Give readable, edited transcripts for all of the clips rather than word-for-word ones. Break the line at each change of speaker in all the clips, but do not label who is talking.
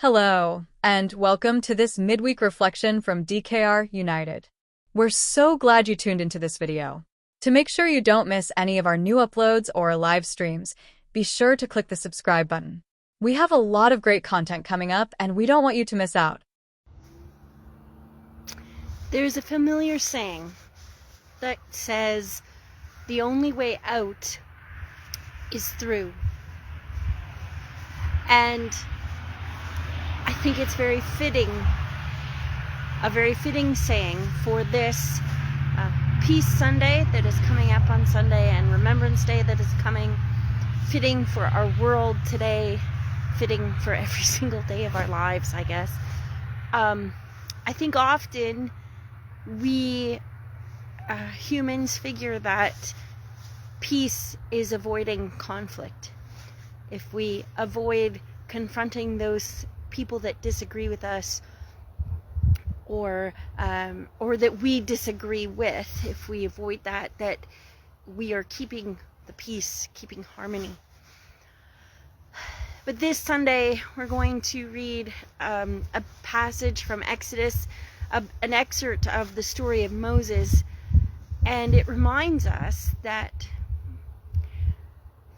Hello, and welcome to this midweek reflection from DKR United. We're so glad you tuned into this video. To make sure you don't miss any of our new uploads or live streams, be sure to click the subscribe button. We have a lot of great content coming up, and we don't want you to miss out.
There's a familiar saying that says, the only way out is through. And I think it's a very fitting saying for this Peace Sunday that is coming up on Sunday and Remembrance Day that is coming, fitting for our world today, fitting for every single day of our lives, I guess. I think often we humans figure that peace is avoiding conflict. If we avoid confronting those people that disagree with us, or that we disagree with, if we avoid that we are keeping the peace, keeping harmony. But this Sunday we're going to read a passage from Exodus, an excerpt of the story of Moses, and it reminds us that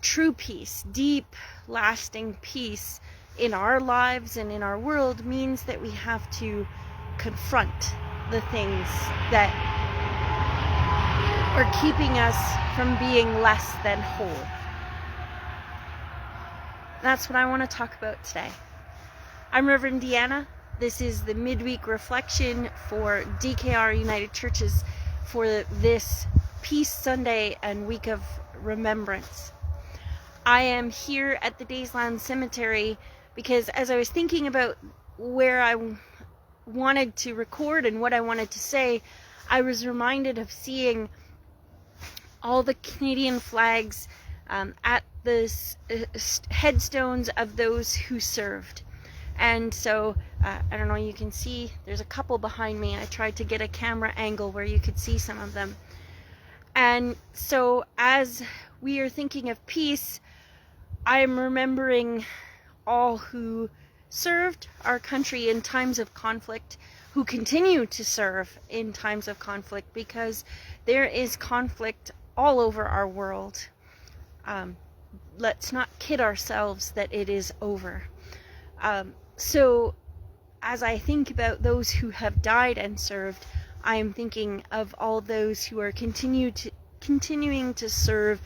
true peace, deep, lasting peace in our lives and in our world means that we have to confront the things that are keeping us from being less than whole. That's what I want to talk about today. I'm Rev Deanna. This is the Midweek Reflection for DKR United Churches for this Peace Sunday and Week of Remembrance. I am here at the Daysland Cemetery because as I was thinking about where I wanted to record and what I wanted to say, I was reminded of seeing all the Canadian flags at the headstones of those who served. And so, I don't know, you can see there's a couple behind me. I tried to get a camera angle where you could see some of them. And so as we are thinking of peace, I'm remembering all who served our country in times of conflict, who continue to serve in times of conflict, because there is conflict all over our world. Let's not kid ourselves that it is over. So as I think about those who have died and served, I am thinking of all those who are continuing to serve,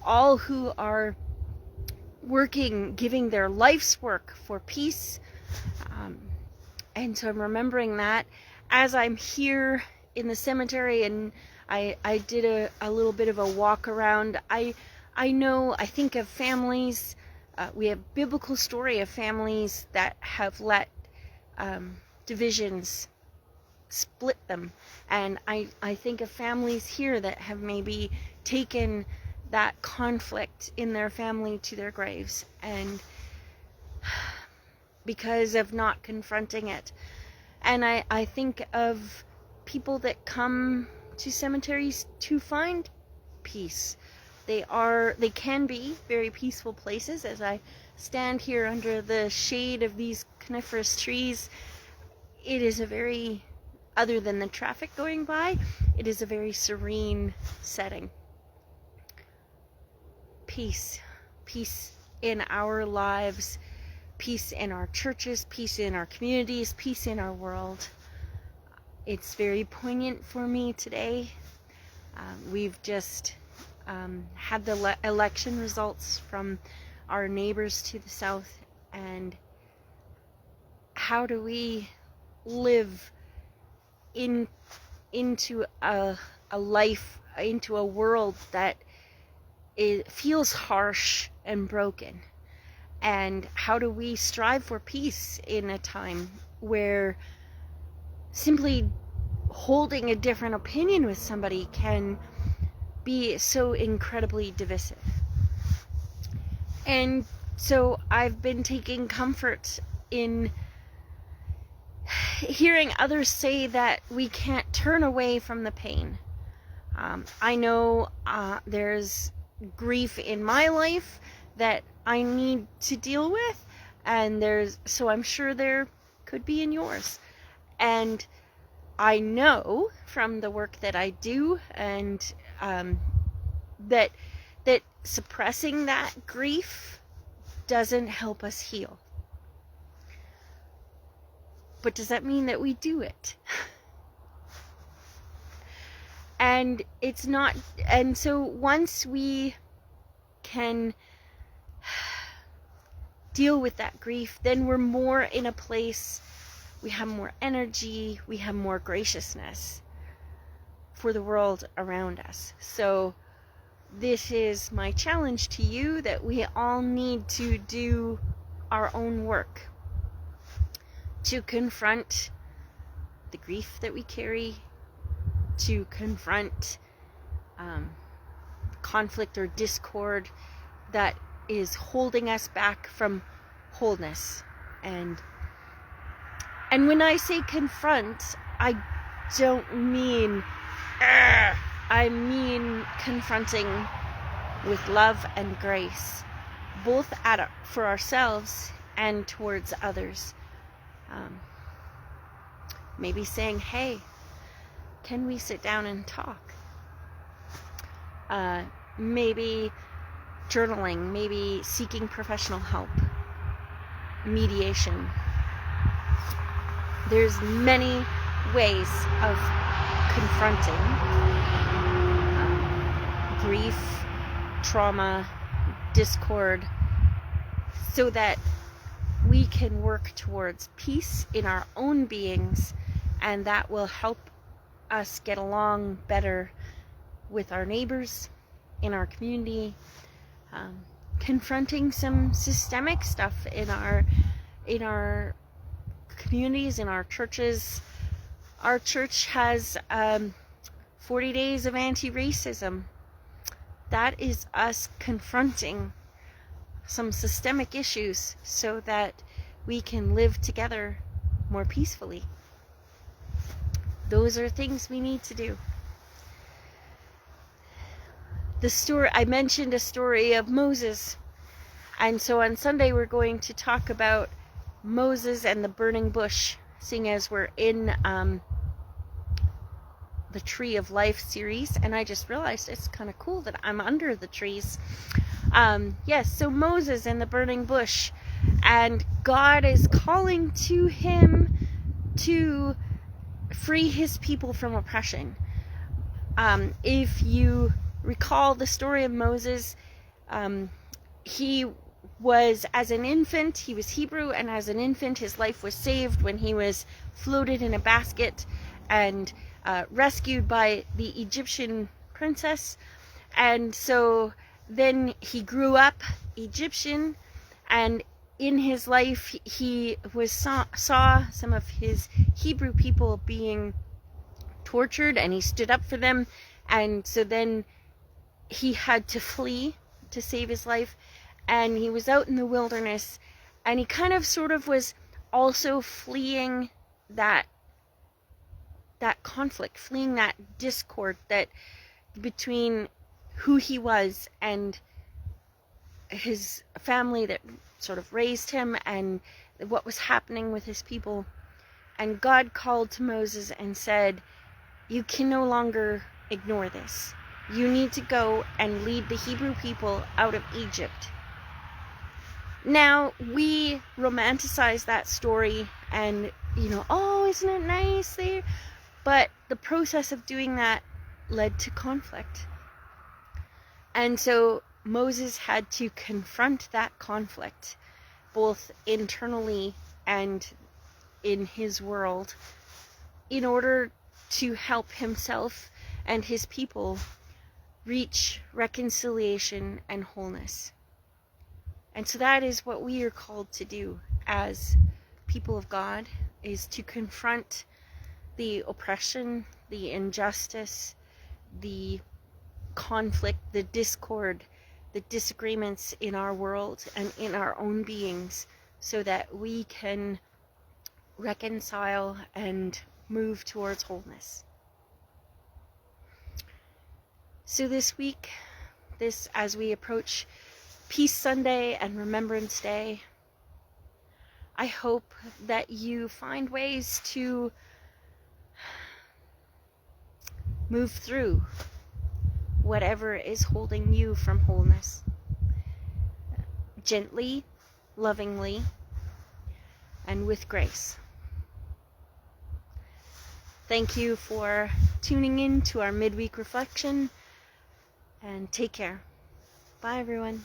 all who are working, giving their life's work for peace. And so I'm remembering that as I'm here in the cemetery, and I did a little bit of a walk around. I think of families, we have biblical story of families that have let divisions split them. And I think of families here that have maybe taken that conflict in their family to their graves, and because of not confronting it. And I think of people that come to cemeteries to find peace. They can be very peaceful places. As I stand here under the shade of these coniferous trees, it is other than the traffic going by, it is a very serene setting. Peace in our lives, peace in our churches, peace in our communities, peace in our world. It's very poignant for me today. We've just had the election results from our neighbors to the south, and how do we live into a life, into a world that it feels harsh and broken? And how do we strive for peace in a time where simply holding a different opinion with somebody can be so incredibly divisive? And so I've been taking comfort in hearing others say that we can't turn away from the pain. I know there's grief in my life that I need to deal with, And so I'm sure there could be in yours. And I know from the work that I do, and that suppressing that grief doesn't help us heal. But does that mean that we do it? And it's not, and so once we can deal with that grief, then we're more in a place, we have more energy, we have more graciousness for the world around us. So this is my challenge to you, that we all need to do our own work to confront the grief that we carry, to confront conflict or discord that is holding us back from wholeness. And when I say confront, I don't mean I mean confronting with love and grace, both for ourselves and towards others. Maybe saying, hey, can we sit down and talk? Maybe journaling, maybe seeking professional help, mediation. There's many ways of confronting grief, trauma, discord, so that we can work towards peace in our own beings, and that will help us get along better with our neighbors, in our community, confronting some systemic stuff in our communities, in our churches. Our church has 40 days of anti-racism. That is us confronting some systemic issues so that we can live together more peacefully. Those are things we need to do. I mentioned a story of Moses. And so on Sunday we're going to talk about Moses and the burning bush, seeing as we're in the Tree of Life series. And I just realized it's kind of cool that I'm under the trees. Yes, so Moses and the burning bush. And God is calling to him to free his people from oppression. If you recall the story of Moses, he was, as an infant, he was Hebrew, and as an infant his life was saved when he was floated in a basket and rescued by the Egyptian princess. And so then he grew up Egyptian, and in his life he saw some of his Hebrew people being tortured, and he stood up for them. And so then he had to flee to save his life, and he was out in the wilderness, and he kind of sort of was also fleeing that conflict, fleeing that discord that between who he was and his family that sort of raised him, and what was happening with his people. And God called to Moses and said, you can no longer ignore this. You need to go and lead the Hebrew people out of Egypt. Now, we romanticize that story and, oh, isn't it nice there? But the process of doing that led to conflict. And so Moses had to confront that conflict, both internally and in his world, in order to help himself and his people reach reconciliation and wholeness. And so that is what we are called to do as people of God, is to confront the oppression, the injustice, the conflict, the discord, the disagreements in our world and in our own beings, so that we can reconcile and move towards wholeness. So this week, as we approach Peace Sunday and Remembrance Day, I hope that you find ways to move through whatever is holding you from wholeness. Gently, lovingly, and with grace. Thank you for tuning in to our midweek reflection, and take care. Bye, everyone.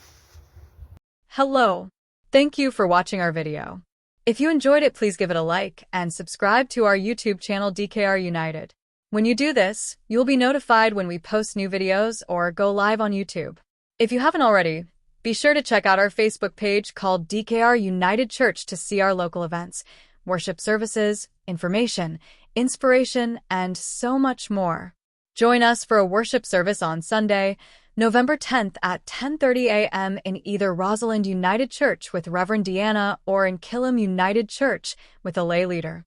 Hello. Thank you for watching our video. If you enjoyed it, please give it a like and subscribe to our YouTube channel DKR United. When you do this, you'll be notified when we post new videos or go live on YouTube. If you haven't already, be sure to check out our Facebook page called DKR United Church to see our local events, worship services, information, inspiration, and so much more. Join us for a worship service on Sunday, November 10th at 10:30 a.m. in either Rosalind United Church with Rev Deanna or in Killam United Church with a lay leader.